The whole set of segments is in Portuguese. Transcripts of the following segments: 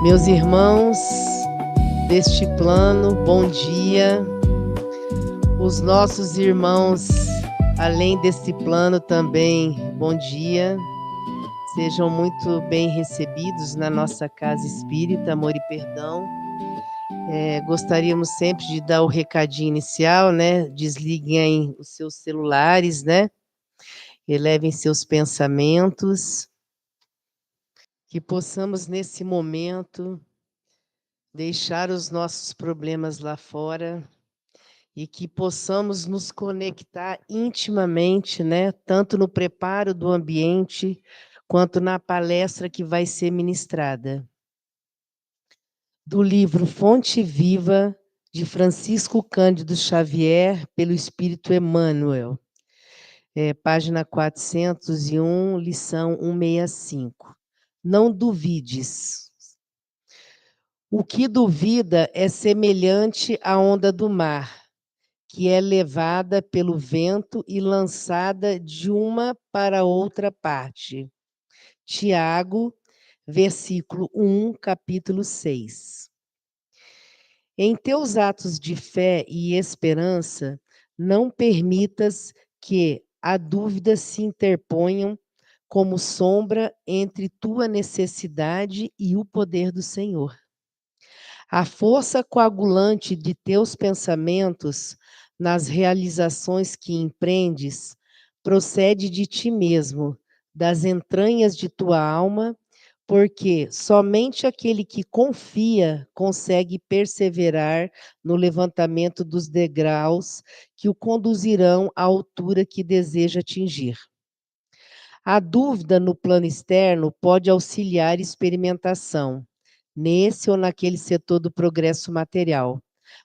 Meus irmãos deste plano, bom dia. Os nossos irmãos, além deste plano também, bom dia. Sejam muito bem recebidos na nossa casa espírita, Amor e Perdão. Gostaríamos sempre de dar o recadinho inicial, né? Desliguem aí os seus celulares, né? Elevem seus pensamentos. Que possamos, nesse momento, deixar os nossos problemas lá fora e que possamos nos conectar intimamente, né? Tanto no preparo do ambiente, quanto na palestra que vai ser ministrada. Do livro Fonte Viva, de Francisco Cândido Xavier, pelo Espírito Emmanuel. Página 401, lição 165. Não duvides. O que duvida é semelhante à onda do mar, que é levada pelo vento e lançada de uma para outra parte. Tiago, versículo 1, capítulo 6. Em teus atos de fé e esperança, não permitas que a dúvida se interponham como sombra entre tua necessidade e o poder do Senhor. A força coagulante de teus pensamentos nas realizações que empreendes procede de ti mesmo, das entranhas de tua alma, porque somente aquele que confia consegue perseverar no levantamento dos degraus que o conduzirão à altura que deseja atingir. A dúvida no plano externo pode auxiliar experimentação, nesse ou naquele setor do progresso material.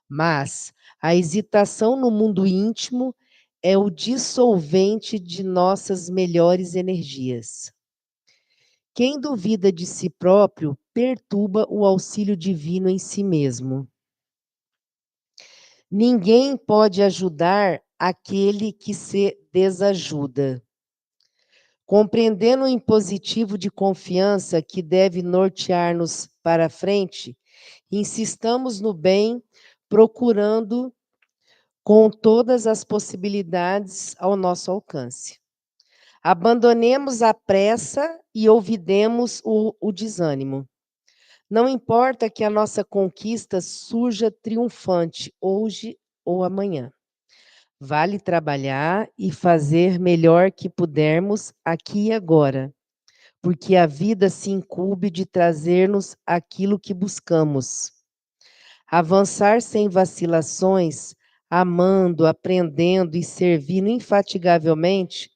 Mas a hesitação no mundo íntimo é o dissolvente de nossas melhores energias. Quem duvida de si próprio perturba o auxílio divino em si mesmo. Ninguém pode ajudar aquele que se desajuda. Compreendendo o impositivo de confiança que deve nortear-nos para a frente, insistamos no bem, procurando com todas as possibilidades ao nosso alcance. Abandonemos a pressa e ouvidemos o desânimo. Não importa que a nossa conquista surja triunfante hoje ou amanhã. Vale trabalhar e fazer melhor que pudermos aqui e agora, porque a vida se incumbe de trazer-nos aquilo que buscamos. Avançar sem vacilações, amando, aprendendo e servindo infatigavelmente,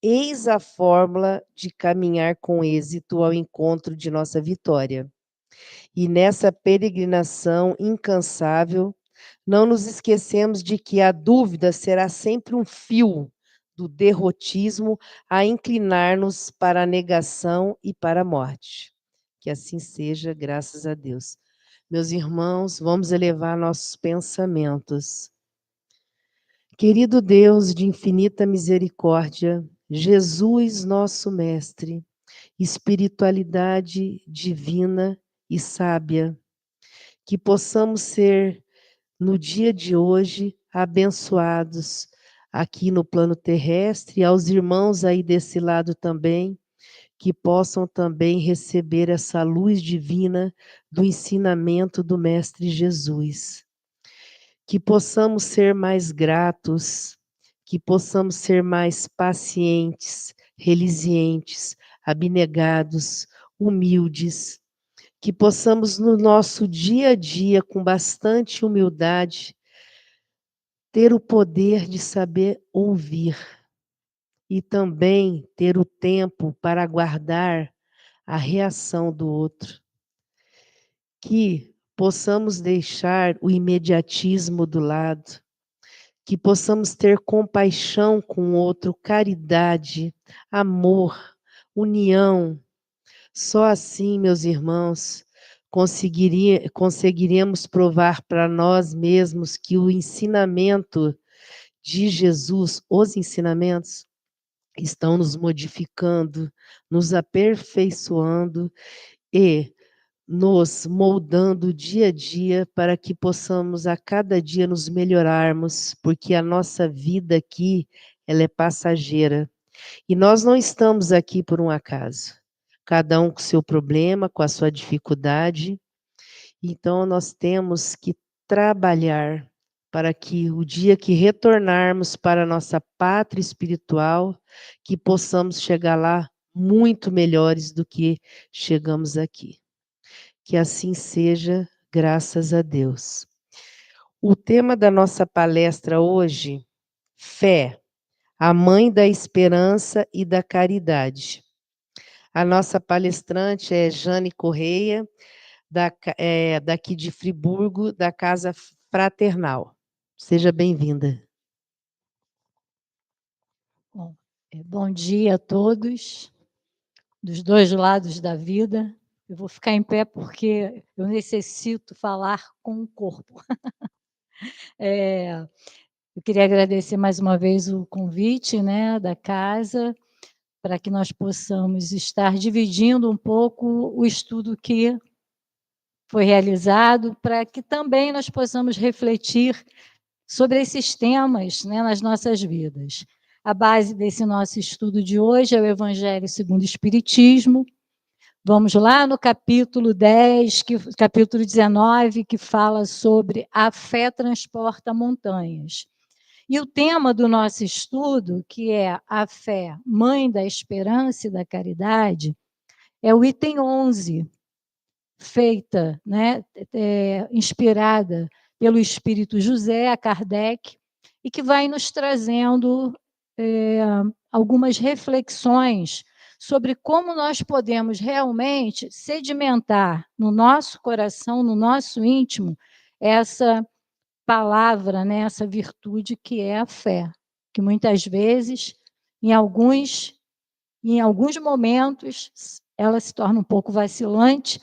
eis a fórmula de caminhar com êxito ao encontro de nossa vitória. E nessa peregrinação incansável, não nos esquecemos de que a dúvida será sempre um fio do derrotismo a inclinar-nos para a negação e para a morte. Que assim seja, graças a Deus. Meus irmãos, vamos elevar nossos pensamentos. Querido Deus de infinita misericórdia, Jesus, nosso Mestre, espiritualidade divina e sábia, que possamos ser, no dia de hoje, abençoados aqui no plano terrestre, e aos irmãos aí desse lado também, que possam também receber essa luz divina do ensinamento do Mestre Jesus. Que possamos ser mais gratos, que possamos ser mais pacientes, resilientes, abnegados, humildes, que possamos no nosso dia a dia, com bastante humildade, ter o poder de saber ouvir e também ter o tempo para aguardar a reação do outro. Que possamos deixar o imediatismo do lado, que possamos ter compaixão com o outro, caridade, amor, união. Só assim, meus irmãos, conseguiremos provar para nós mesmos que o ensinamento de Jesus, os ensinamentos, estão nos modificando, nos aperfeiçoando e nos moldando dia a dia para que possamos a cada dia nos melhorarmos, porque a nossa vida aqui, ela é passageira. E nós não estamos aqui por um acaso. Cada um com seu problema, com a sua dificuldade. Então nós temos que trabalhar para que o dia que retornarmos para a nossa pátria espiritual, que possamos chegar lá muito melhores do que chegamos aqui. Que assim seja, graças a Deus. O tema da nossa palestra hoje, fé, a mãe da esperança e da caridade. A nossa palestrante é Jane Correia, daqui de Friburgo, da Casa Fraternal. Seja bem-vinda. Bom dia a todos, dos dois lados da vida. Eu vou ficar em pé porque eu necessito falar com o corpo. Eu queria agradecer mais uma vez o convite, né, da casa, para que nós possamos estar dividindo um pouco o estudo que foi realizado, para que também nós possamos refletir sobre esses temas, né, nas nossas vidas. A base desse nosso estudo de hoje é o Evangelho segundo o Espiritismo. Vamos lá no capítulo 10, capítulo 19, que fala sobre a fé transporta montanhas. E o tema do nosso estudo, que é a fé, mãe da esperança e da caridade, é o item 11, feita, né, inspirada pelo Espírito José, a Kardec, e que vai nos trazendo algumas reflexões sobre como nós podemos realmente sedimentar no nosso coração, no nosso íntimo, essa palavra, né, essa virtude que é a fé, que muitas vezes, em alguns momentos, ela se torna um pouco vacilante,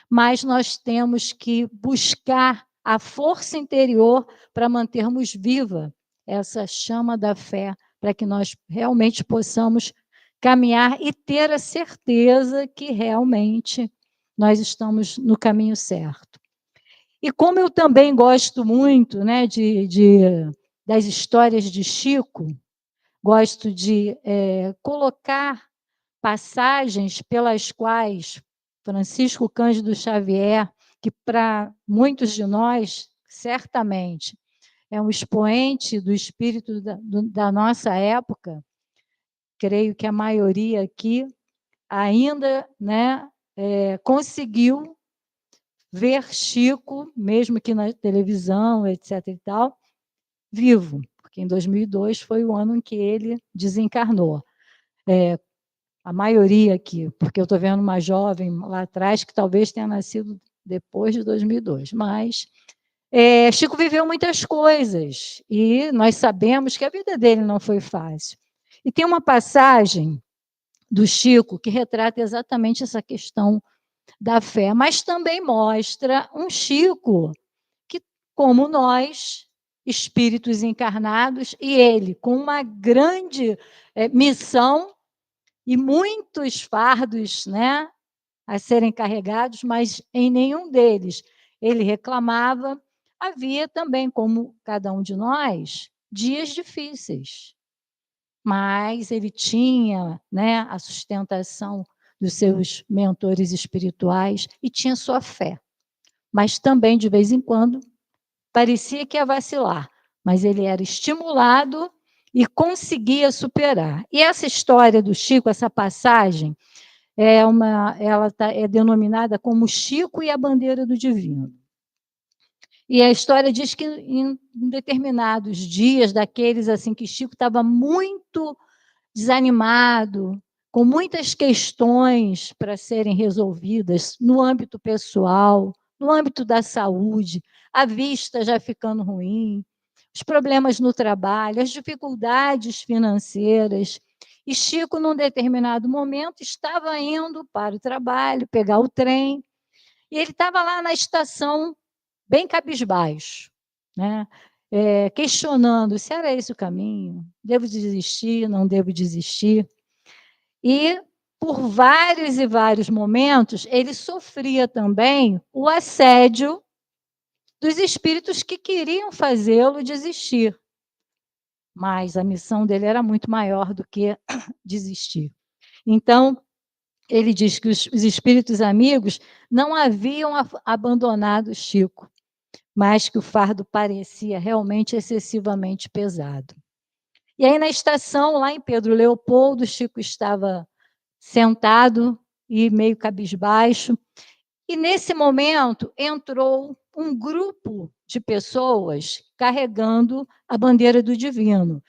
mas nós temos que buscar a força interior para mantermos viva essa chama da fé, para que nós realmente possamos caminhar e ter a certeza que realmente nós estamos no caminho certo. E como eu também gosto muito, né, das histórias de Chico, gosto de colocar passagens pelas quais Francisco Cândido Xavier, que para muitos de nós, certamente, é um expoente do espírito da nossa época, creio que a maioria aqui ainda, né, conseguiu ver Chico, mesmo que na televisão, etc. e tal, vivo, porque em 2002 foi o ano em que ele desencarnou. A maioria aqui, porque eu estou vendo uma jovem lá atrás que talvez tenha nascido depois de 2002, mas Chico viveu muitas coisas e nós sabemos que a vida dele não foi fácil. E tem uma passagem do Chico que retrata exatamente essa questão da fé, mas também mostra um Chico que, como nós, espíritos encarnados, e ele com uma grande missão e muitos fardos, né, a serem carregados, mas em nenhum deles ele reclamava. Havia também, como cada um de nós, dias difíceis, mas ele tinha, né, a sustentação dos seus mentores espirituais e tinha sua fé. Mas também, de vez em quando, parecia que ia vacilar, mas ele era estimulado e conseguia superar. E essa história do Chico, essa passagem, ela é denominada como Chico e a Bandeira do Divino. E a história diz que em determinados dias, daqueles assim que Chico estava muito desanimado, com muitas questões para serem resolvidas no âmbito pessoal, no âmbito da saúde, a vista já ficando ruim, os problemas no trabalho, as dificuldades financeiras. E Chico, num determinado momento, estava indo para o trabalho, pegar o trem, e ele estava lá na estação, bem cabisbaixo, né? Questionando se era esse o caminho, devo desistir, não devo desistir. E por vários e vários momentos, ele sofria também o assédio dos espíritos que queriam fazê-lo desistir. Mas a missão dele era muito maior do que desistir. Então, ele diz que os espíritos amigos não haviam abandonado Chico, mas que o fardo parecia realmente excessivamente pesado. E aí, na estação, lá em Pedro Leopoldo, Chico estava sentado e meio cabisbaixo, e nesse momento entrou um grupo de pessoas carregando a bandeira do divino.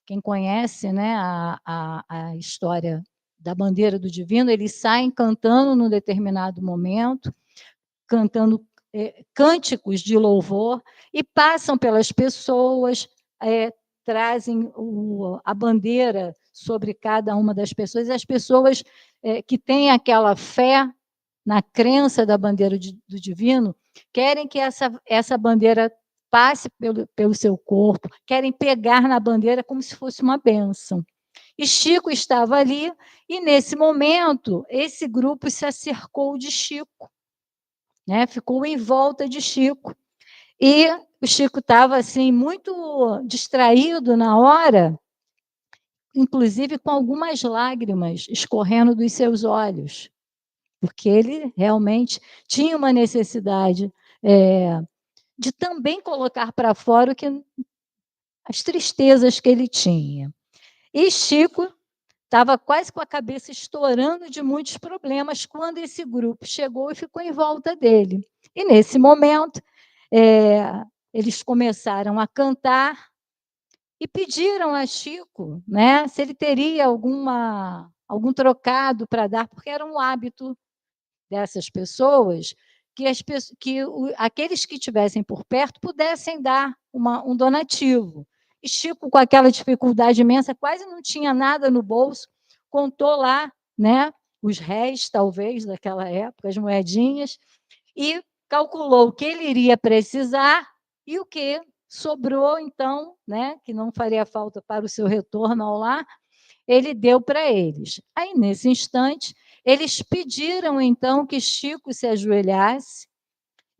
Quem conhece, né, a história da bandeira do divino, eles saem cantando num determinado momento, cantando cânticos de louvor, e passam pelas pessoas, trazem a bandeira sobre cada uma das pessoas, e as pessoas que têm aquela fé na crença da bandeira do divino, querem que essa bandeira passe pelo seu corpo, querem pegar na bandeira como se fosse uma bênção. E Chico estava ali, e nesse momento, esse grupo se acercou de Chico, né? Ficou em volta de Chico. E o Chico estava assim, muito distraído na hora, inclusive com algumas lágrimas escorrendo dos seus olhos, porque ele realmente tinha uma necessidade de também colocar para fora as tristezas que ele tinha. E Chico estava quase com a cabeça estourando de muitos problemas quando esse grupo chegou e ficou em volta dele. E, nesse momento, eles começaram a cantar e pediram a Chico, né, se ele teria algum trocado para dar, porque era um hábito dessas pessoas que, aqueles que estivessem por perto pudessem dar um donativo. E Chico, com aquela dificuldade imensa, quase não tinha nada no bolso, contou lá, né, os réis, talvez, daquela época, as moedinhas, e calculou o que ele iria precisar e o que sobrou, então, né, que não faria falta para o seu retorno ao lar, ele deu para eles. Aí, nesse instante, eles pediram, então, que Chico se ajoelhasse,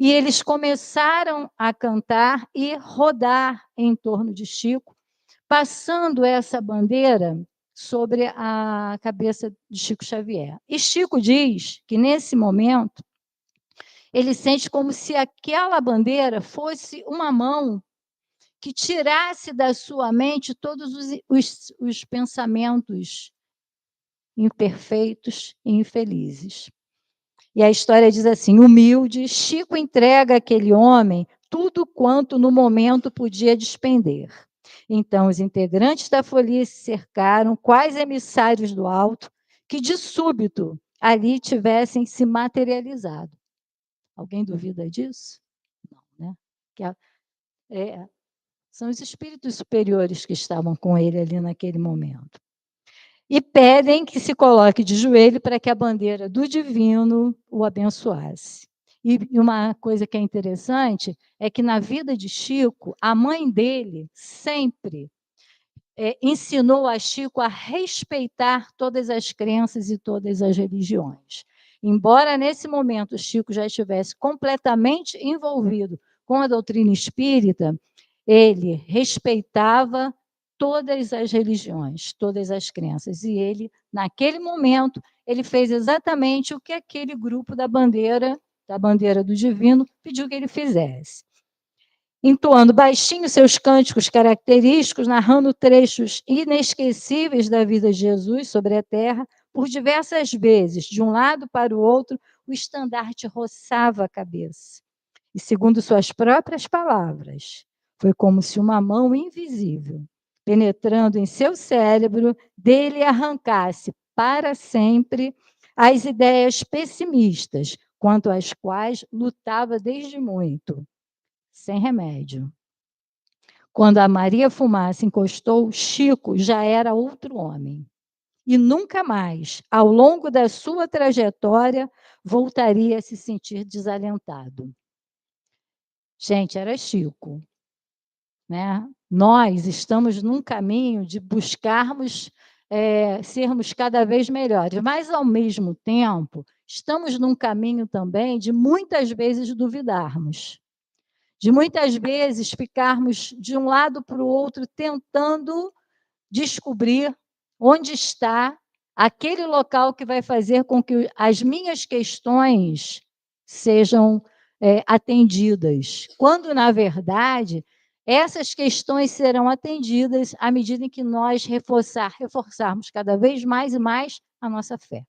e eles começaram a cantar e rodar em torno de Chico, passando essa bandeira sobre a cabeça de Chico Xavier. E Chico diz que, nesse momento, ele sente como se aquela bandeira fosse uma mão que tirasse da sua mente todos os pensamentos imperfeitos e infelizes. E a história diz assim: humilde, Chico entrega àquele homem tudo quanto no momento podia despender. Então, os integrantes da folia se cercaram, quais emissários do alto, que de súbito ali tivessem se materializado. Alguém duvida disso? Não, né? São os espíritos superiores que estavam com ele ali naquele momento. E pedem que se coloque de joelho para que a bandeira do divino o abençoasse. E uma coisa que é interessante é que, na vida de Chico, a mãe dele sempre ensinou a Chico a respeitar todas as crenças e todas as religiões. Embora, nesse momento, Chico já estivesse completamente envolvido com a doutrina espírita, ele respeitava todas as religiões, todas as crenças. E ele, naquele momento, ele fez exatamente o que aquele grupo da bandeira do divino, pediu que ele fizesse. Entoando baixinho seus cânticos característicos, narrando trechos inesquecíveis da vida de Jesus sobre a terra, por diversas vezes, de um lado para o outro, o estandarte roçava a cabeça. E, segundo suas próprias palavras, foi como se uma mão invisível, penetrando em seu cérebro, dele arrancasse para sempre as ideias pessimistas, quanto às quais lutava desde muito, sem remédio. Quando a Maria Fumaça encostou, Chico já era outro homem. E nunca mais, ao longo da sua trajetória, voltaria a se sentir desalentado. Gente, era Chico, né? Nós estamos num caminho de buscarmos sermos cada vez melhores, mas, ao mesmo tempo, estamos num caminho também de muitas vezes duvidarmos, de muitas vezes ficarmos de um lado para o outro tentando descobrir onde está aquele local que vai fazer com que as minhas questões sejam atendidas, quando, na verdade, essas questões serão atendidas à medida em que nós reforçarmos cada vez mais e mais a nossa fé.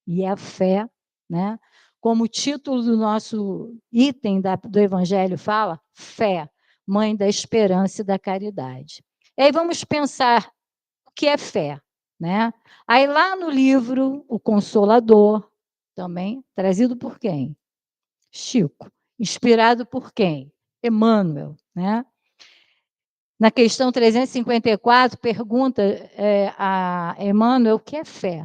E a fé, né, como o título do nosso item do Evangelho fala, fé, mãe da esperança e da caridade. E aí vamos pensar o que é fé, né? Aí lá no livro O Consolador, também trazido por quem? Chico. Inspirado por quem? Emmanuel, né? Na questão 354, pergunta a Emmanuel o que é fé.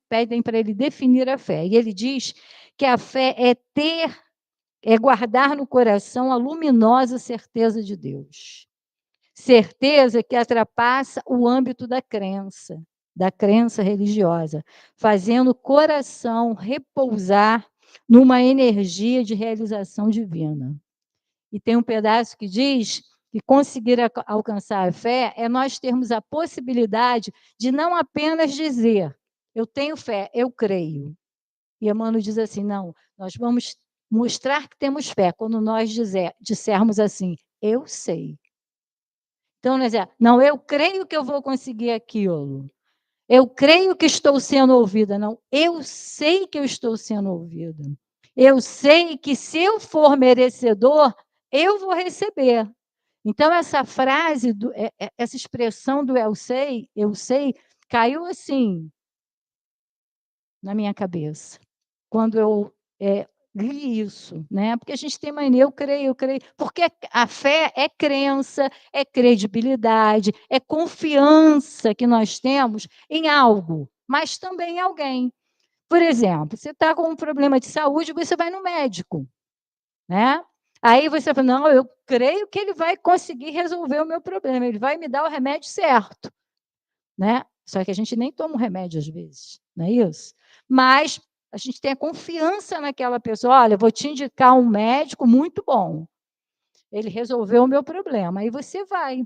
Pedem para ele definir a fé. E ele diz que a fé é guardar no coração a luminosa certeza de Deus. Certeza que ultrapassa o âmbito da crença religiosa, fazendo o coração repousar numa energia de realização divina. E tem um pedaço que diz que conseguir alcançar a fé é nós termos a possibilidade de não apenas dizer, eu tenho fé, eu creio. E Emmanuel diz assim, não, nós vamos mostrar que temos fé quando nós dissermos assim, eu sei. Então, não, eu creio que eu vou conseguir aquilo. Eu creio que estou sendo ouvida. Não, eu sei que eu estou sendo ouvida. Eu sei que se eu for merecedor, eu vou receber. Então, essa frase, essa expressão do eu sei, caiu assim na minha cabeça. Quando eu li isso, né? Porque a gente tem mania, eu creio, porque a fé é crença, é credibilidade, é confiança que nós temos em algo, mas também em alguém. Por exemplo, você está com um problema de saúde, você vai no médico, né? Aí você fala, não, eu creio que ele vai conseguir resolver o meu problema, ele vai me dar o remédio certo, né? Só que a gente nem toma o remédio às vezes, não é isso? Mas a gente tem a confiança naquela pessoa. Olha, vou te indicar um médico muito bom. Ele resolveu o meu problema. Aí você vai.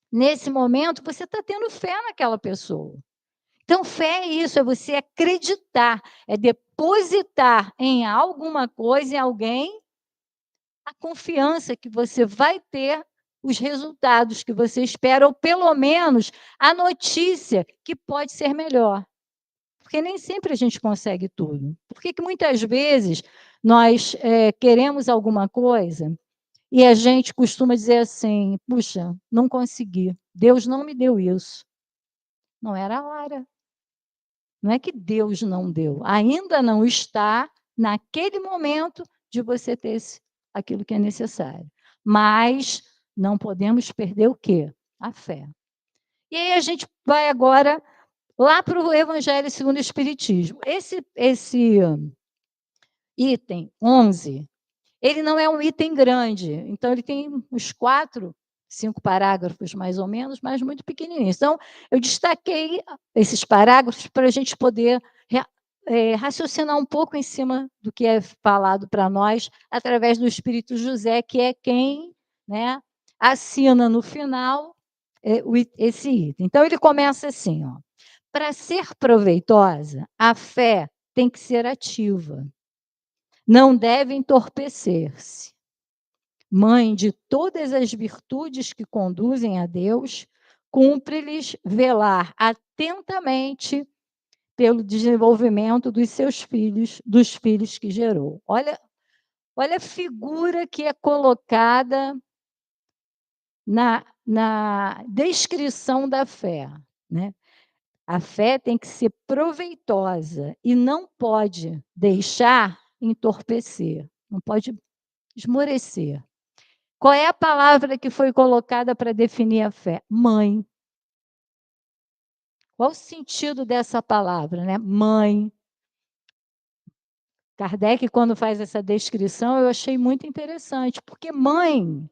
Nesse momento, você está tendo fé naquela pessoa. Então, fé é isso, é você acreditar, é depositar em alguma coisa, em alguém, a confiança que você vai ter os resultados que você espera, ou pelo menos a notícia que pode ser melhor. Porque nem sempre a gente consegue tudo. Por que muitas vezes nós queremos alguma coisa e a gente costuma dizer assim, puxa, não consegui, Deus não me deu isso. Não era a hora. Não é que Deus não deu, ainda não está naquele momento de você ter aquilo que é necessário. Mas não podemos perder o quê? A fé. E aí a gente vai agora lá para o Evangelho segundo o Espiritismo. Esse item 11, ele não é um item grande, então ele tem uns 5 parágrafos mais ou menos, mas muito pequenininhos. Então, eu destaquei esses parágrafos para a gente poder raciocinar um pouco em cima do que é falado para nós através do Espírito José, que é quem, né, assina no final esse item. Então, ele começa assim, ó. Para ser proveitosa, a fé tem que ser ativa. Não deve entorpecer-se. Mãe de todas as virtudes que conduzem a Deus, cumpre-lhes velar atentamente pelo desenvolvimento dos seus filhos, dos filhos que gerou. Olha a figura que é colocada na descrição da fé, né? A fé tem que ser proveitosa e não pode deixar entorpecer, não pode esmorecer. Qual é a palavra que foi colocada para definir a fé? Mãe. Qual o sentido dessa palavra, né? Mãe. Kardec, quando faz essa descrição, eu achei muito interessante, porque mãe,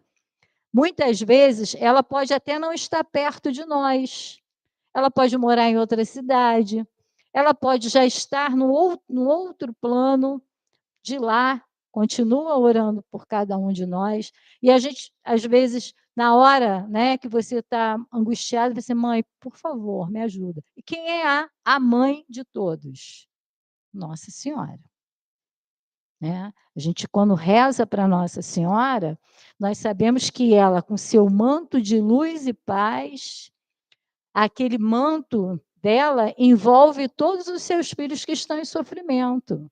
muitas vezes, ela pode até não estar perto de nós. ela pode morar em outra cidade, ela pode já estar no outro plano de lá, continua orando por cada um de nós. E a gente, às vezes, na hora, né, que você está angustiado, você, mãe, por favor, me ajuda. E quem é a mãe de todos? Nossa Senhora. Né? A gente, quando reza para Nossa Senhora, nós sabemos que ela, com seu manto de luz e paz, aquele manto dela envolve todos os seus filhos que estão em sofrimento.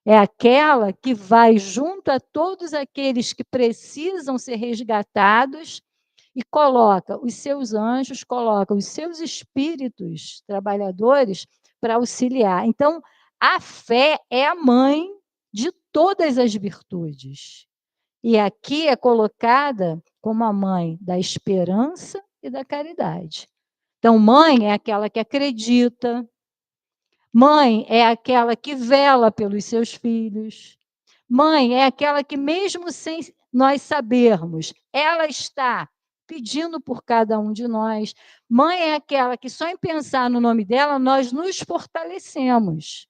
É aquela que vai junto a todos aqueles que precisam ser resgatados e coloca os seus anjos, coloca os seus espíritos trabalhadores para auxiliar. Então, a fé é a mãe de todas as virtudes. E aqui é colocada como a mãe da esperança e da caridade. Então, mãe é aquela que acredita, mãe é aquela que vela pelos seus filhos, mãe é aquela que, mesmo sem nós sabermos, ela está pedindo por cada um de nós. Mãe é aquela que, só em pensar no nome dela, nós nos fortalecemos.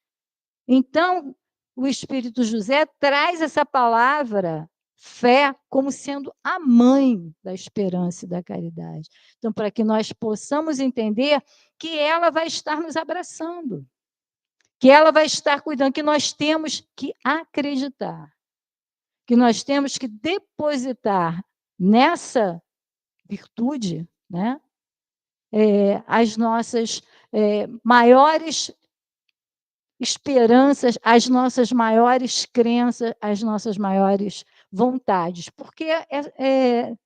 Então, o Espírito José traz essa palavra fé como sendo a mãe da esperança e da caridade. Então, para que nós possamos entender que ela vai estar nos abraçando, que ela vai estar cuidando, que nós temos que acreditar, que nós temos que depositar nessa virtude, né, as nossas maiores esperanças, as nossas maiores crenças, as nossas maiores vontades, porque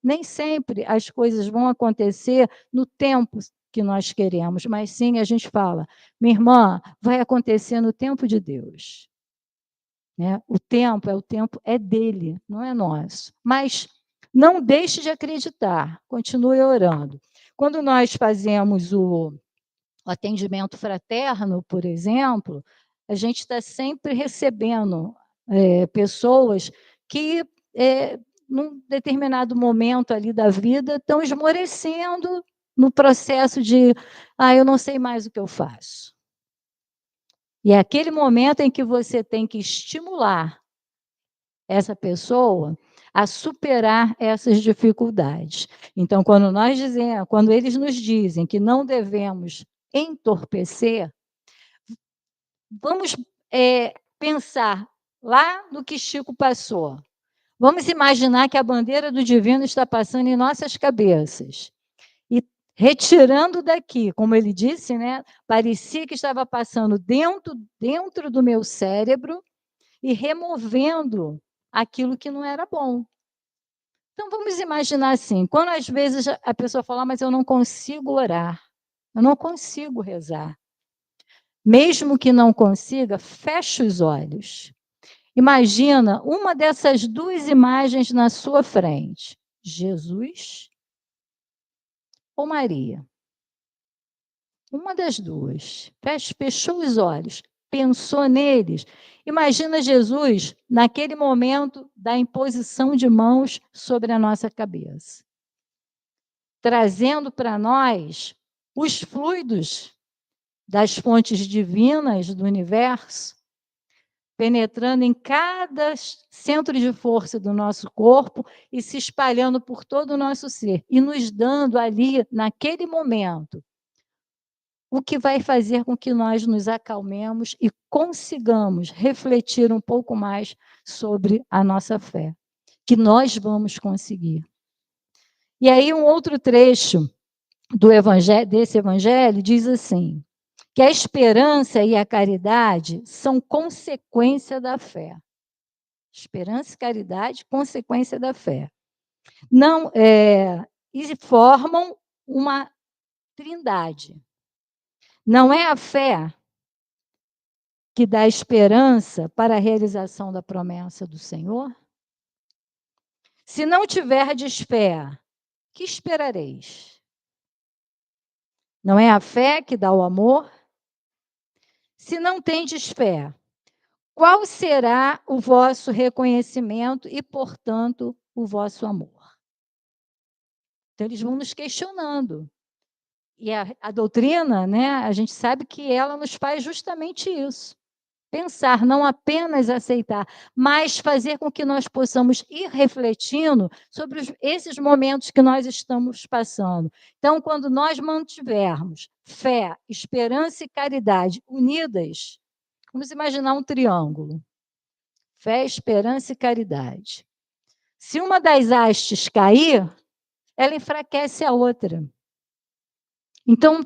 nem sempre as coisas vão acontecer no tempo que nós queremos, mas sim a gente fala, minha irmã, vai acontecer no tempo de Deus. Né? O tempo é dele, não é nosso. Mas não deixe de acreditar, continue orando. Quando nós fazemos o atendimento fraterno, por exemplo, a gente está sempre recebendo pessoas que, num determinado momento ali da vida, estão esmorecendo no processo de, eu não sei mais o que eu faço. E é aquele momento em que você tem que estimular essa pessoa a superar essas dificuldades. Então, quando eles nos dizem que não devemos entorpecer, vamos pensar lá no que Chico passou. Vamos imaginar que a bandeira do divino está passando em nossas cabeças. E retirando daqui, como ele disse, né, parecia que estava passando dentro do meu cérebro e removendo aquilo que não era bom. Então, vamos imaginar assim, quando às vezes a pessoa fala, mas eu não consigo orar, eu não consigo rezar. Mesmo que não consiga, feche os olhos. Imagina uma dessas duas imagens na sua frente. Jesus ou Maria? Uma das duas. Fechou os olhos, pensou neles. Imagina Jesus naquele momento da imposição de mãos sobre a nossa cabeça, trazendo para nós os fluidos das fontes divinas do universo, penetrando em cada centro de força do nosso corpo e se espalhando por todo o nosso ser, e nos dando ali, naquele momento, o que vai fazer com que nós nos acalmemos e consigamos refletir um pouco mais sobre a nossa fé, que nós vamos conseguir. E aí um outro trecho desse evangelho diz assim, que a esperança e a caridade são consequência da fé. Esperança e caridade, consequência da fé. Não, e formam uma trindade. Não é a fé que dá esperança para a realização da promessa do Senhor? Se não tiverdes fé, que esperareis? Não é a fé que dá o amor? Se não tendes fé, qual será o vosso reconhecimento e, portanto, o vosso amor? Então, eles vão nos questionando. E a doutrina, né, a gente sabe que ela nos faz justamente isso. Pensar, não apenas aceitar, mas fazer com que nós possamos ir refletindo sobre esses momentos que nós estamos passando. Então, quando nós mantivermos fé, esperança e caridade unidas, vamos imaginar um triângulo: fé, esperança e caridade. Se uma das hastes cair, ela enfraquece a outra. Então,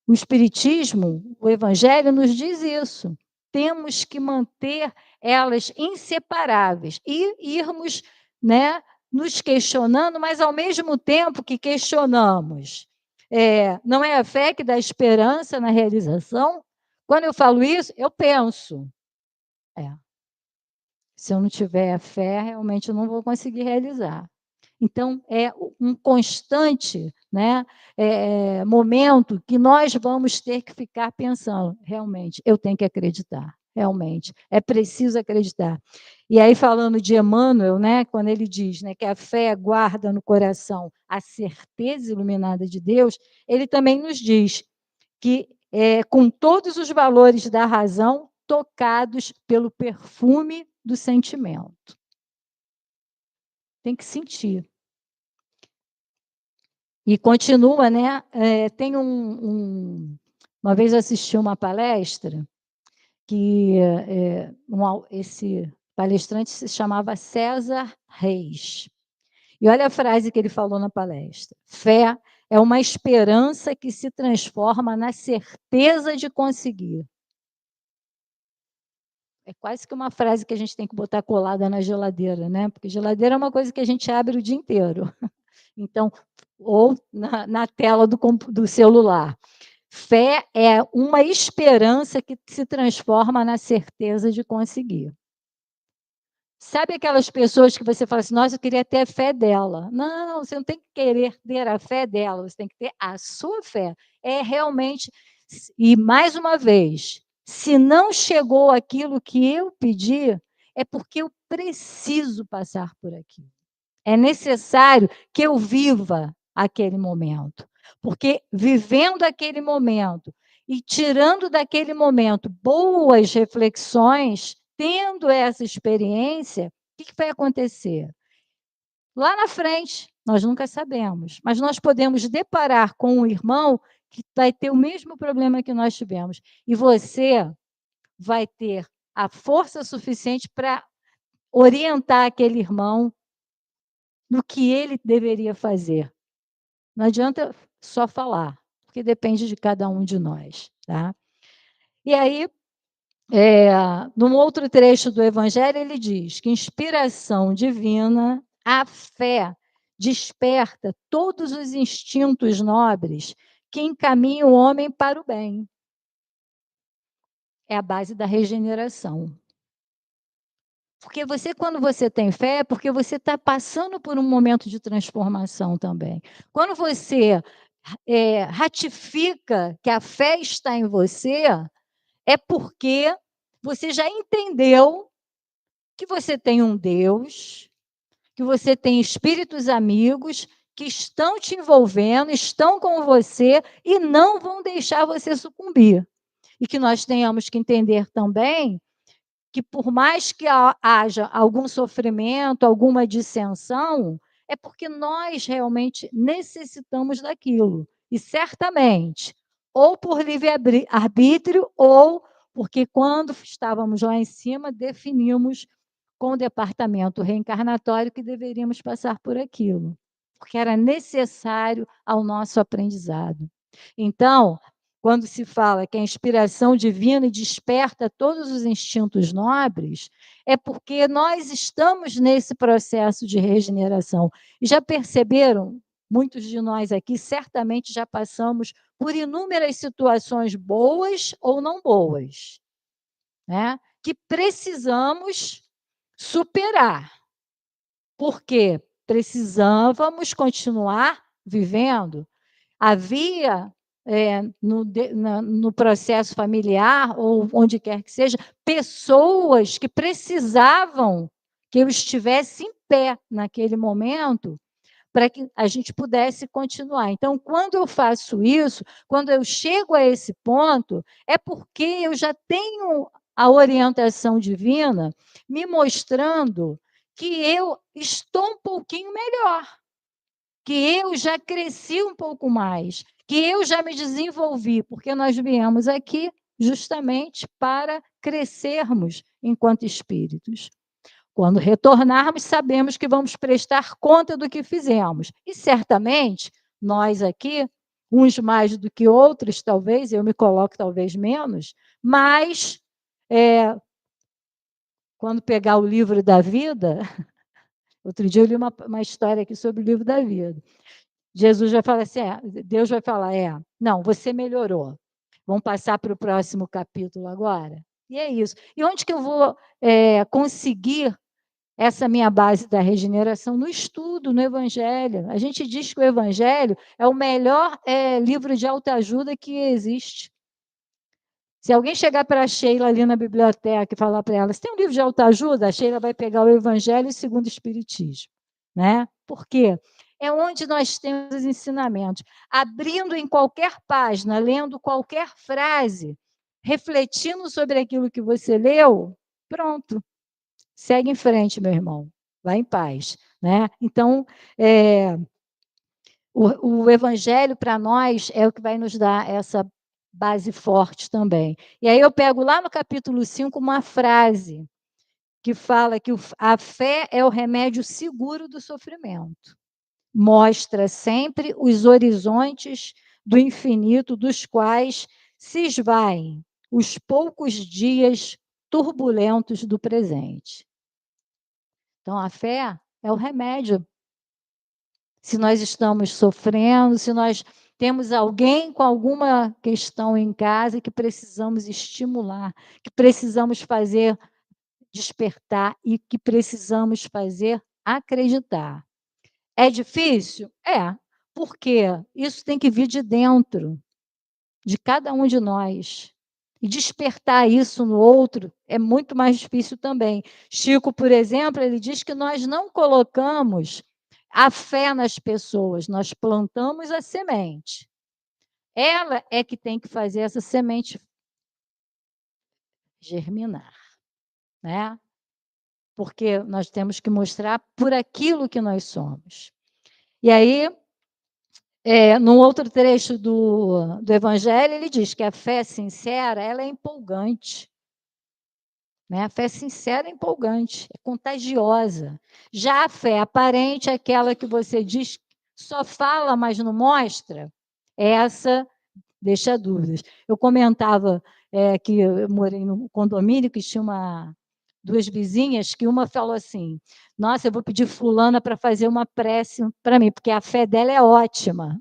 o Espiritismo, o Evangelho nos diz isso. Temos que manter elas inseparáveis e irmos, né, nos questionando, mas ao mesmo tempo que questionamos, não é a fé que dá esperança na realização? Quando eu falo isso, eu penso, se eu não tiver fé, realmente eu não vou conseguir realizar. Então, é um constante, né, momento que nós vamos ter que ficar pensando, realmente, eu tenho que acreditar, realmente, é preciso acreditar. E aí, falando de Emmanuel, né, quando ele diz, né, que a fé guarda no coração a certeza iluminada de Deus, ele também nos diz que, com todos os valores da razão tocados pelo perfume do sentimento. Tem que sentir. E continua, né? Tem uma vez eu assisti uma palestra que esse palestrante se chamava César Reis. E olha a frase que ele falou na palestra: fé é uma esperança que se transforma na certeza de conseguir. É quase que uma frase que a gente tem que botar colada na geladeira, né? Porque geladeira é uma coisa que a gente abre o dia inteiro. Então, ou na tela do celular. Fé é uma esperança que se transforma na certeza de conseguir. Sabe aquelas pessoas que você fala assim, nossa, eu queria ter a fé dela. Não, você não tem que querer ter a fé dela, você tem que ter a sua fé. É realmente, e mais uma vez, se não chegou aquilo que eu pedi, é porque eu preciso passar por aquilo. É necessário que eu viva aquele momento, porque vivendo aquele momento e tirando daquele momento boas reflexões, tendo essa experiência, o que vai acontecer? Lá na frente, nós nunca sabemos, mas nós podemos deparar com um irmão que vai ter o mesmo problema que nós tivemos. E você vai ter a força suficiente para orientar aquele irmão no que ele deveria fazer. Não adianta só falar, porque depende de cada um de nós, tá? E aí, num outro trecho do Evangelho, ele diz que inspiração divina, a fé desperta todos os instintos nobres que encaminham o homem para o bem. É a base da regeneração. Porque quando você tem fé, é porque você está passando por um momento de transformação também. Quando você ratifica que a fé está em você, é porque você já entendeu que você tem um Deus, que você tem espíritos amigos que estão te envolvendo, estão com você e não vão deixar você sucumbir. E que nós tenhamos que entender também que por mais que haja algum sofrimento, alguma dissensão, é porque nós realmente necessitamos daquilo. E certamente, ou por livre-arbítrio, ou porque quando estávamos lá em cima, definimos com o departamento reencarnatório que deveríamos passar por aquilo, porque era necessário ao nosso aprendizado. Então, quando se fala que a inspiração divina desperta todos os instintos nobres, é porque nós estamos nesse processo de regeneração. E já perceberam? Muitos de nós aqui certamente já passamos por inúmeras situações boas ou não boas, né? Que precisamos superar, porque precisávamos continuar vivendo. Havia no processo familiar, ou onde quer que seja, pessoas que precisavam que eu estivesse em pé naquele momento para que a gente pudesse continuar. Então, quando eu faço isso, quando eu chego a esse ponto, é porque eu já tenho a orientação divina me mostrando que eu estou um pouquinho melhor, que eu já cresci um pouco mais, que eu já me desenvolvi, porque nós viemos aqui justamente para crescermos enquanto espíritos. Quando retornarmos, sabemos que vamos prestar conta do que fizemos. E certamente, nós aqui, uns mais do que outros, talvez, eu me coloco talvez menos, mas quando pegar o livro da vida, outro dia eu li uma história aqui sobre o livro da vida. Jesus vai falar assim, Deus vai falar, não, você melhorou. Vamos passar para o próximo capítulo agora? E é isso. E onde que eu vou conseguir essa minha base da regeneração? No estudo, no Evangelho. A gente diz que o Evangelho é o melhor livro de autoajuda que existe. Se alguém chegar para a Sheila ali na biblioteca e falar para ela, você tem um livro de autoajuda? A Sheila vai pegar o Evangelho segundo o Espiritismo. Né? Por quê? É onde nós temos os ensinamentos. Abrindo em qualquer página, lendo qualquer frase, refletindo sobre aquilo que você leu, pronto. Segue em frente, meu irmão. Vai em paz. Né? Então, o Evangelho, para nós, é o que vai nos dar essa base forte também. E aí eu pego lá no capítulo 5 uma frase que fala que a fé é o remédio seguro do sofrimento. Mostra sempre os horizontes do infinito, dos quais se esvaem os poucos dias turbulentos do presente. Então, a fé é o remédio. Se nós estamos sofrendo, se nós temos alguém com alguma questão em casa que precisamos estimular, que precisamos fazer despertar e que precisamos fazer acreditar. É difícil? É, porque isso tem que vir de dentro, de cada um de nós. E despertar isso no outro é muito mais difícil também. Chico, por exemplo, ele diz que nós não colocamos a fé nas pessoas, nós plantamos a semente. Ela é que tem que fazer essa semente germinar, né? Porque nós temos que mostrar por aquilo que nós somos. E aí, num outro trecho do Evangelho, ele diz que a fé sincera, ela é empolgante. Né? A fé sincera é empolgante, é contagiosa. Já a fé aparente, aquela que você diz só fala, mas não mostra, essa deixa dúvidas. Eu comentava que eu morei num condomínio que tinha duas vizinhas, que uma falou assim, nossa, eu vou pedir fulana para fazer uma prece para mim, porque a fé dela é ótima.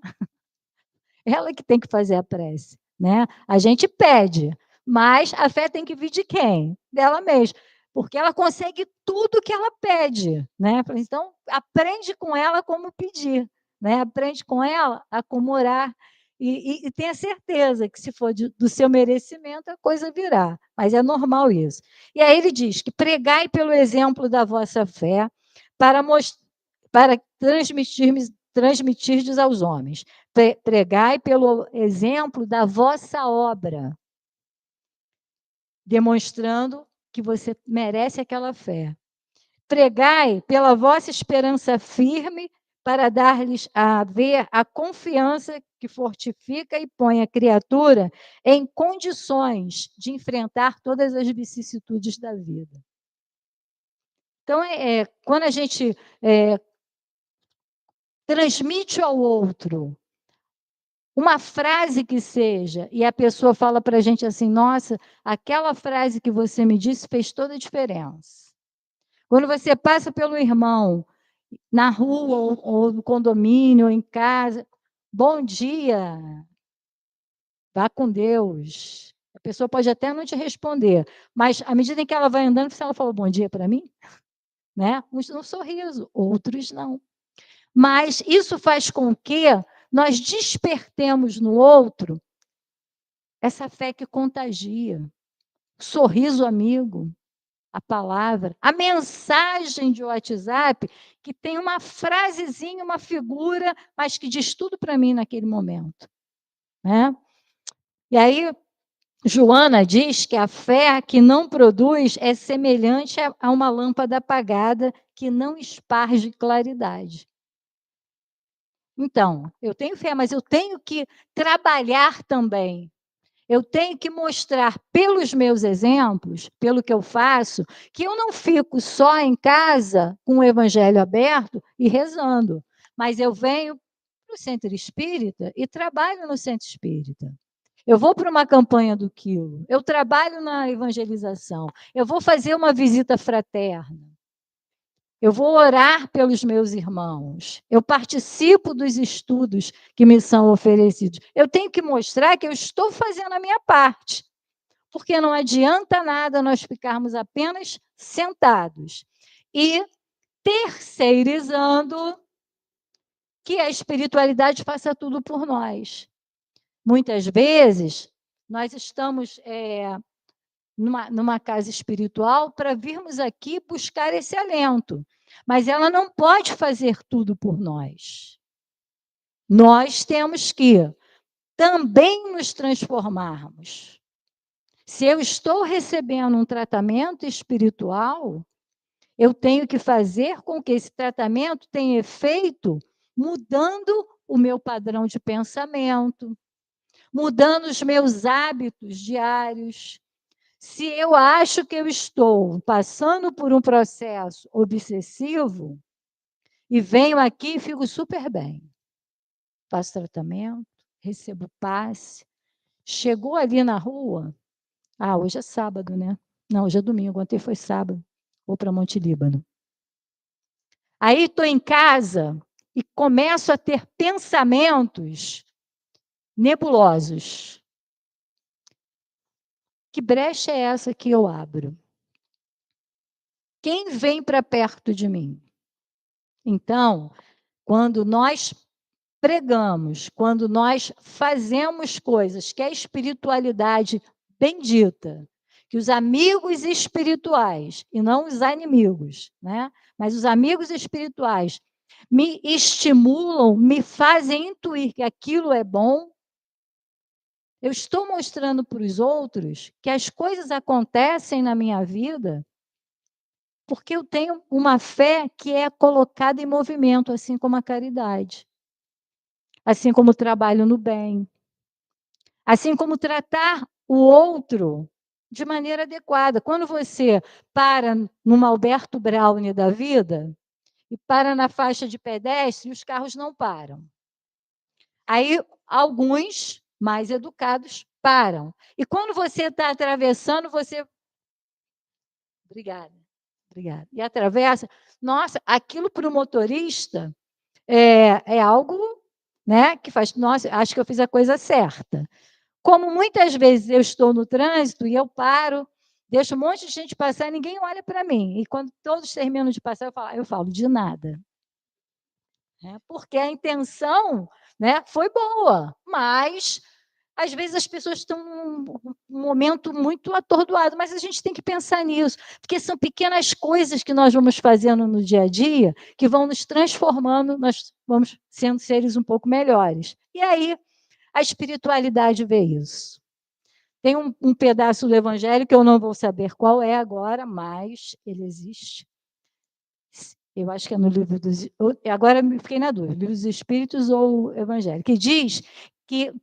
Ela que tem que fazer a prece. Né? A gente pede, mas a fé tem que vir de quem? Dela mesma. Porque ela consegue tudo que ela pede. Né? Então, aprende com ela como pedir. Né? Aprende com ela a como orar. E tenha certeza que, se for do seu merecimento, a coisa virá. Mas é normal isso. E aí ele diz que pregai pelo exemplo da vossa fé para transmitirdes aos homens. Pregai pelo exemplo da vossa obra, demonstrando que você merece aquela fé. Pregai pela vossa esperança firme, para dar-lhes a ver a confiança que fortifica e põe a criatura em condições de enfrentar todas as vicissitudes da vida. Então, quando a gente transmite ao outro uma frase que seja, e a pessoa fala para a gente assim, nossa, aquela frase que você me disse fez toda a diferença. Quando você passa pelo irmão, na rua, ou no condomínio, ou em casa, bom dia, vá com Deus. A pessoa pode até não te responder, mas à medida em que ela vai andando, se ela falou bom dia para mim, né? Uns um sorriso, outros não. Mas isso faz com que nós despertemos no outro essa fé que contagia, sorriso amigo, a palavra, a mensagem de WhatsApp, que tem uma frasezinha, uma figura, mas que diz tudo para mim naquele momento, né? E aí, Joana diz que a fé que não produz é semelhante a uma lâmpada apagada que não esparge claridade. Então, eu tenho fé, mas eu tenho que trabalhar também. Eu tenho que mostrar pelos meus exemplos, pelo que eu faço, que eu não fico só em casa com o evangelho aberto e rezando, mas eu venho para o centro espírita e trabalho no centro espírita. Eu vou para uma campanha do quilo, eu trabalho na evangelização, eu vou fazer uma visita fraterna. Eu vou orar pelos meus irmãos. Eu participo dos estudos que me são oferecidos. Eu tenho que mostrar que eu estou fazendo a minha parte. Porque não adianta nada nós ficarmos apenas sentados e terceirizando que a espiritualidade faça tudo por nós. Muitas vezes, nós estamos numa casa espiritual para virmos aqui buscar esse alento. Mas ela não pode fazer tudo por nós. Nós temos que também nos transformarmos. Se eu estou recebendo um tratamento espiritual, eu tenho que fazer com que esse tratamento tenha efeito mudando o meu padrão de pensamento, mudando os meus hábitos diários. Se eu acho que eu estou passando por um processo obsessivo e venho aqui e fico super bem, faço tratamento, recebo passe, chegou ali na rua, hoje é sábado, né? Não, hoje é domingo, ontem foi sábado, vou para Monte Líbano. Aí estou em casa e começo a ter pensamentos nebulosos. Que brecha é essa que eu abro? Quem vem para perto de mim? Então, quando nós pregamos, quando nós fazemos coisas que a espiritualidade bendita, que os amigos espirituais, e não os inimigos, né? Mas os amigos espirituais me estimulam, me fazem intuir que aquilo é bom, eu estou mostrando para os outros que as coisas acontecem na minha vida porque eu tenho uma fé que é colocada em movimento, assim como a caridade, assim como o trabalho no bem, assim como tratar o outro de maneira adequada. Quando você para numa Alberto Browne da vida e para na faixa de pedestre, os carros não param. Aí alguns mais educados param. E quando você está atravessando, você. Obrigada, obrigada. E atravessa. Nossa, aquilo para o motorista é algo, né, que faz. Nossa, acho que eu fiz a coisa certa. Como muitas vezes eu estou no trânsito e eu paro, deixo um monte de gente passar e ninguém olha para mim. E quando todos terminam de passar, eu falo de nada. Porque a intenção, né, foi boa, mas às vezes as pessoas estão num momento muito atordoado, mas a gente tem que pensar nisso, porque são pequenas coisas que nós vamos fazendo no dia a dia que vão nos transformando, nós vamos sendo seres um pouco melhores. E aí a espiritualidade vê isso. Tem um pedaço do Evangelho que eu não vou saber qual é agora, mas ele existe. Eu acho que é no livro dos. Agora me fiquei na dúvida, livro dos Espíritos ou Evangelho, que diz que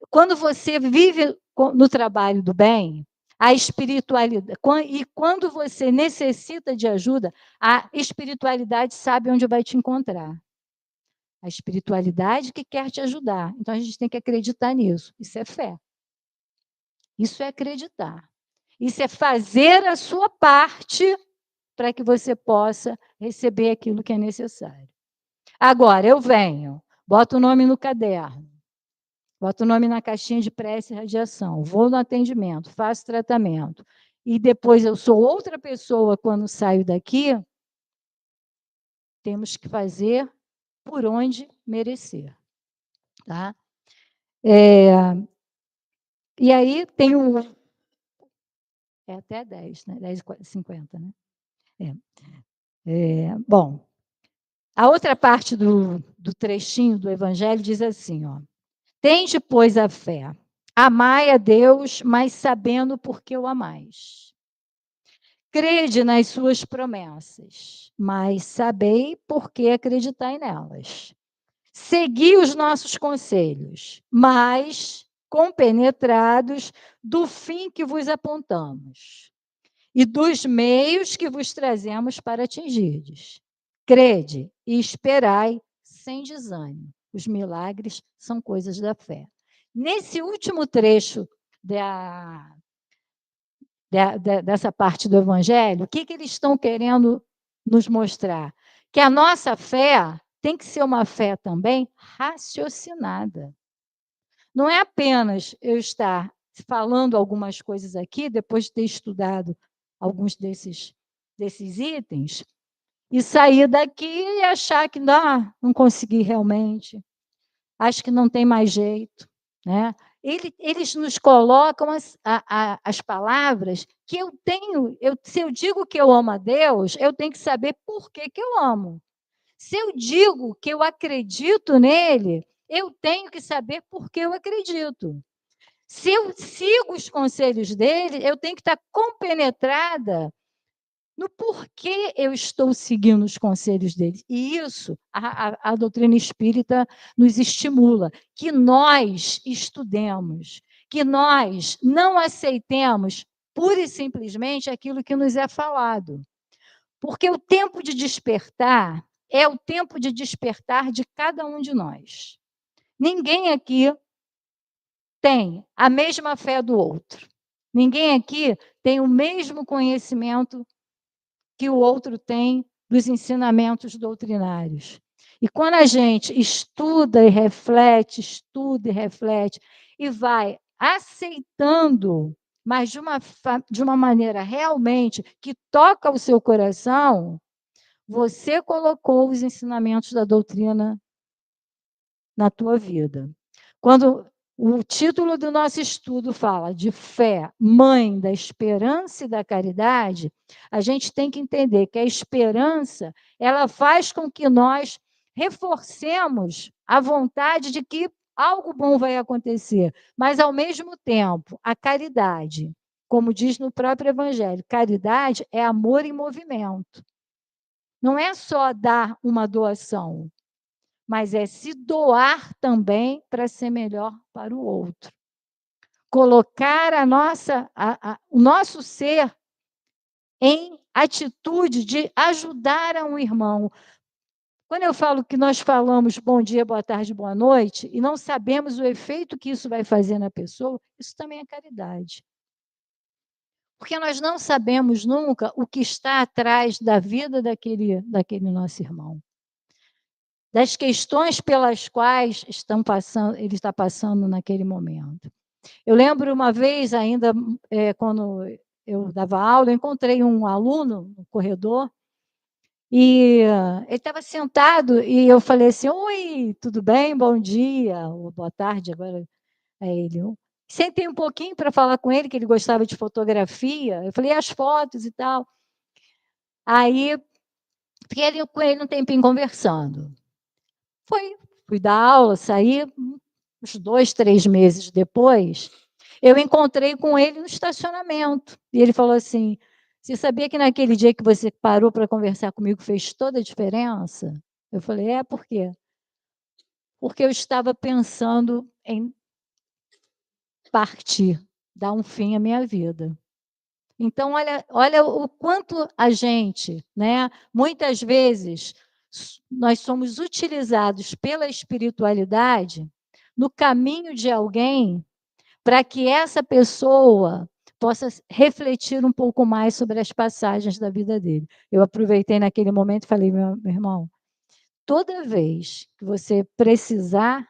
quando você vive no trabalho do bem, a espiritualidade, e quando você necessita de ajuda, a espiritualidade sabe onde vai te encontrar. A espiritualidade que quer te ajudar. Então a gente tem que acreditar nisso. Isso é fé. Isso é acreditar. Isso é fazer a sua parte para que você possa receber aquilo que é necessário. Agora, eu venho, boto o nome no caderno, boto o nome na caixinha de prece e radiação, vou no atendimento, faço tratamento, e depois eu sou outra pessoa quando saio daqui, temos que fazer por onde merecer. Tá? E aí tem É até 10, né? 10h50, né? Bom, a outra parte do trechinho do Evangelho diz assim, ó: tende, pois, a fé, amai a Deus, mas sabendo por que o amais. Crede nas suas promessas, mas sabei por que acreditai nelas. Segui os nossos conselhos, mas compenetrados do fim que vos apontamos e dos meios que vos trazemos para atingirdes. Crede e esperai sem desânimo. Os milagres são coisas da fé. Nesse último trecho dessa parte do Evangelho, o que eles estão querendo nos mostrar? Que a nossa fé tem que ser uma fé também raciocinada. Não é apenas eu estar falando algumas coisas aqui, depois de ter estudado alguns desses itens, e sair daqui e achar que não consegui realmente, acho que não tem mais jeito, né? Eles nos colocam as palavras que eu tenho. Se eu digo que eu amo a Deus, eu tenho que saber por que eu amo. Se eu digo que eu acredito nele, eu tenho que saber por que eu acredito. Se eu sigo os conselhos dele, eu tenho que estar compenetrada no porquê eu estou seguindo os conselhos dele. E isso a doutrina espírita nos estimula, que nós estudemos, que nós não aceitemos pura e simplesmente aquilo que nos é falado. Porque o tempo de despertar é o tempo de despertar de cada um de nós. Ninguém aqui tem a mesma fé do outro. Ninguém aqui tem o mesmo conhecimento que o outro tem dos ensinamentos doutrinários. E quando a gente estuda e reflete, e vai aceitando, mas de uma maneira realmente que toca o seu coração, você colocou os ensinamentos da doutrina na tua vida. Quando o título do nosso estudo fala de fé, mãe da esperança e da caridade, a gente tem que entender que a esperança, ela faz com que nós reforcemos a vontade de que algo bom vai acontecer, mas ao mesmo tempo, a caridade, como diz no próprio evangelho, caridade é amor em movimento. Não é só dar uma doação, mas é se doar também para ser melhor para o outro. Colocar o nosso ser em atitude de ajudar a um irmão. Quando eu falo que nós falamos bom dia, boa tarde, boa noite, e não sabemos o efeito que isso vai fazer na pessoa, isso também é caridade. Porque nós não sabemos nunca o que está atrás da vida daquele nosso irmão, das questões pelas quais ele está passando naquele momento. Eu lembro uma vez ainda, quando eu dava aula, eu encontrei um aluno no corredor e ele estava sentado e eu falei assim: oi, tudo bem? Bom dia, ou boa tarde, agora é ele. Sentei um pouquinho para falar com ele, que ele gostava de fotografia. Eu falei as fotos e tal. Aí, fiquei com ele um tempinho conversando. Fui dar aula, saí, uns 2, 3 meses depois, eu encontrei com ele no estacionamento. E ele falou assim: você sabia que naquele dia que você parou para conversar comigo fez toda a diferença? Eu falei: por quê? Porque eu estava pensando em partir, dar um fim à minha vida. Então, olha o quanto a gente, né, muitas vezes, nós somos utilizados pela espiritualidade no caminho de alguém para que essa pessoa possa refletir um pouco mais sobre as passagens da vida dele. Eu aproveitei naquele momento e falei: meu irmão, toda vez que você precisar,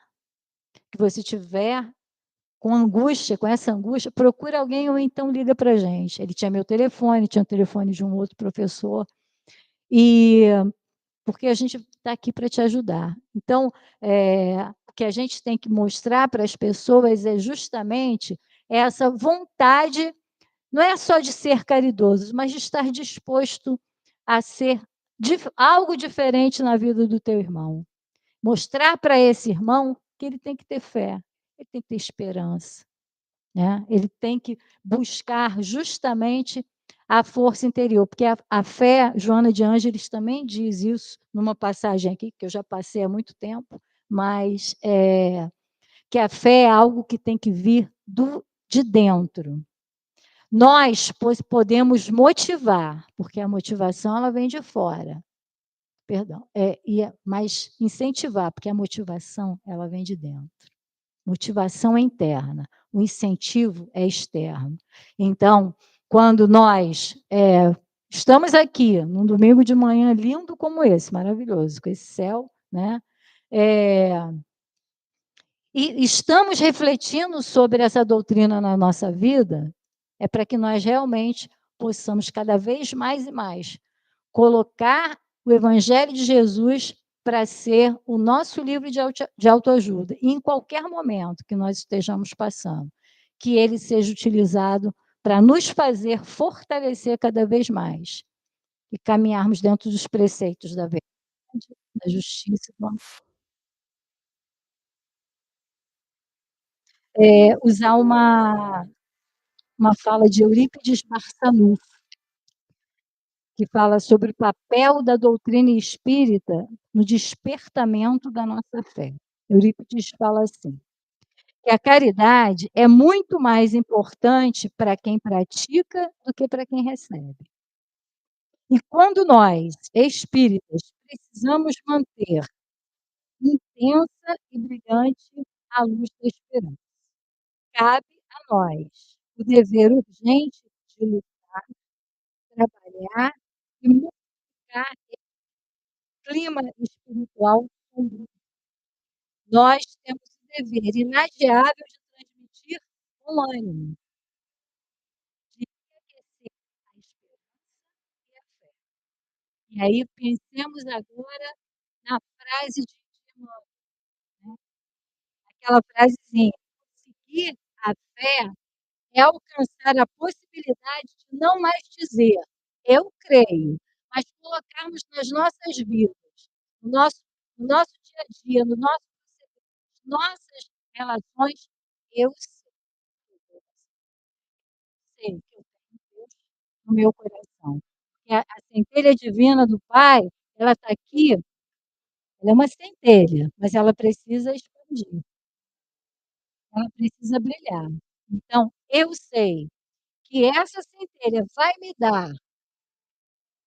que você tiver com angústia, com essa angústia, procura alguém ou então liga para a gente. Ele tinha meu telefone, tinha o telefone de um outro professor, e porque a gente está aqui para te ajudar. Então, o que a gente tem que mostrar para as pessoas é justamente essa vontade não é só de ser caridoso, mas de estar disposto a ser algo diferente na vida do teu irmão. Mostrar para esse irmão que ele tem que ter fé, ele tem que ter esperança, né? Ele tem que buscar justamente a força interior, porque a fé, Joana de Ângeles também diz isso numa passagem aqui, que eu já passei há muito tempo, mas que a fé é algo que tem que vir de dentro. Nós podemos motivar, porque a motivação ela vem de fora. Perdão, mas incentivar, porque a motivação ela vem de dentro. Motivação é interna, o incentivo é externo. Então, quando nós estamos aqui, num domingo de manhã lindo como esse, maravilhoso, com esse céu, né? E estamos refletindo sobre essa doutrina na nossa vida, é para que nós realmente possamos cada vez mais e mais colocar o Evangelho de Jesus para ser o nosso livro de autoajuda, e em qualquer momento que nós estejamos passando, que ele seja utilizado para nos fazer fortalecer cada vez mais e caminharmos dentro dos preceitos da verdade, da justiça e do amor. Usar uma fala de Eurípides Barçanufo, que fala sobre o papel da doutrina espírita no despertamento da nossa fé. Eurípides fala assim, que a caridade é muito mais importante para quem pratica do que para quem recebe. E quando nós, espíritas, precisamos manter intensa e brilhante a luz da esperança, cabe a nós o dever urgente de lutar, trabalhar e modificar o clima espiritual sombrio. Nós temos o dever inadiável de transmitir o ânimo, de aquecer a esperança e a fé. E aí pensemos agora na frase de Emmanuel, né? Aquela frasezinha: conseguir a fé é alcançar a possibilidade de não mais dizer eu creio, mas colocarmos nas nossas vidas, no nosso dia a dia, no nosso procedimento, nossas relações, eu sei que eu tenho Deus no meu coração. E a centelha divina do Pai, ela está aqui, ela é uma centelha, mas ela precisa expandir, ela precisa brilhar. Então, eu sei que essa centelha vai me dar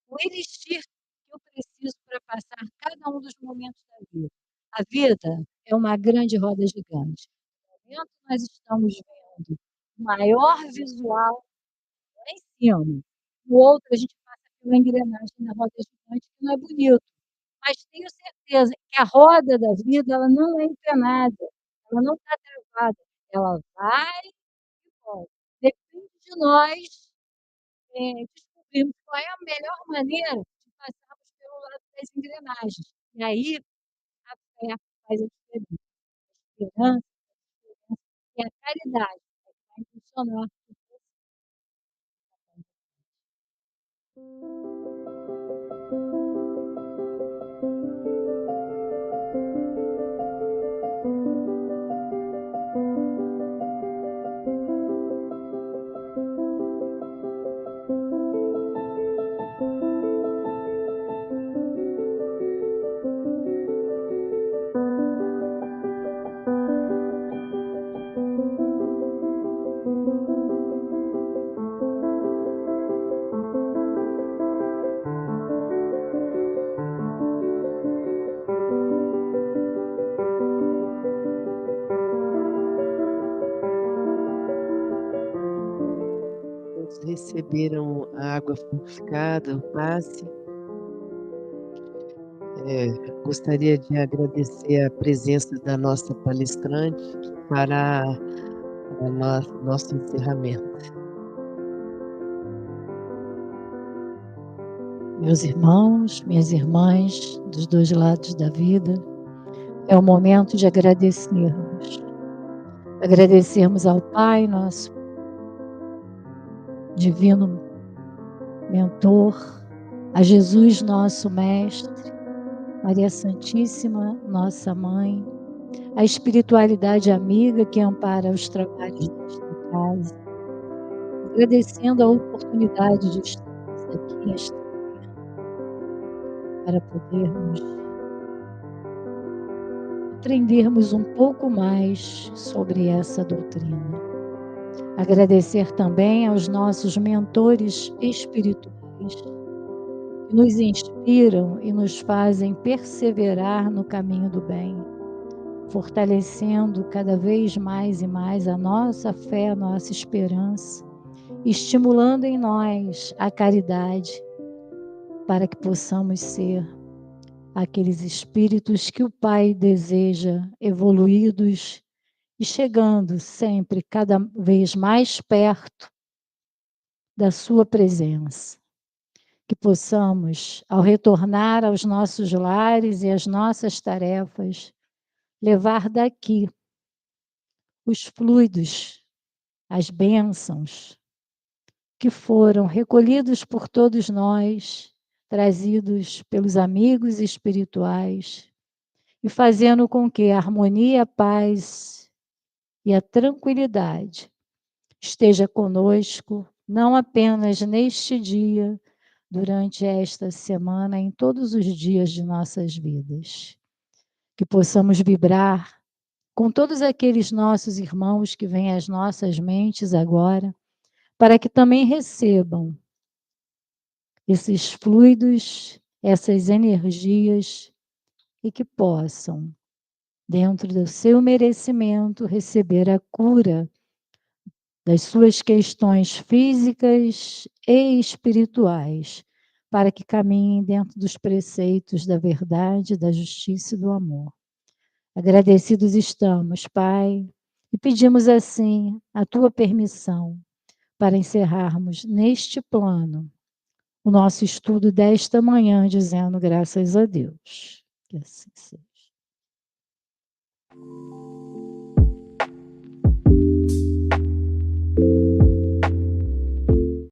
o elixir que eu preciso para passar cada um dos momentos da vida. A vida é uma grande roda gigante. No momento nós estamos vendo o maior visual lá em cima. No outro, a gente passa pela engrenagem da roda gigante, que não é bonito. Mas tenho certeza que a roda da vida ela não é empinada, ela não está travada, ela vai e volta. Depende de nós descobrirmos qual é a melhor maneira de passarmos pelo lado das engrenagens. E aí a fé faz a diferença, a esperança e a caridade vai impulsionar. Receberam a água fortificada, o passe. Gostaria de agradecer a presença da nossa palestrante para nosso encerramento. Meus irmãos, minhas irmãs, dos dois lados da vida, é o momento de agradecermos. Agradecermos ao Pai, nosso divino mentor, a Jesus, nosso Mestre, Maria Santíssima, nossa Mãe, a espiritualidade amiga que ampara os trabalhos desta casa, agradecendo a oportunidade de estarmos aqui esta manhã para podermos aprendermos um pouco mais sobre essa doutrina. Agradecer também aos nossos mentores espirituais que nos inspiram e nos fazem perseverar no caminho do bem, fortalecendo cada vez mais e mais a nossa fé, a nossa esperança, estimulando em nós a caridade, para que possamos ser aqueles espíritos que o Pai deseja, evoluídos e chegando sempre cada vez mais perto da sua presença. Que possamos, ao retornar aos nossos lares e às nossas tarefas, levar daqui os fluidos, as bênçãos que foram recolhidos por todos nós, trazidos pelos amigos espirituais, e fazendo com que a harmonia, a paz e a tranquilidade esteja conosco, não apenas neste dia, durante esta semana, em todos os dias de nossas vidas. Que possamos vibrar com todos aqueles nossos irmãos que vêm às nossas mentes agora, para que também recebam esses fluidos, essas energias, e que possam, dentro do seu merecimento, receber a cura das suas questões físicas e espirituais, para que caminhem dentro dos preceitos da verdade, da justiça e do amor. Agradecidos estamos, Pai, e pedimos assim a tua permissão para encerrarmos neste plano o nosso estudo desta manhã, dizendo graças a Deus. Que assim seja.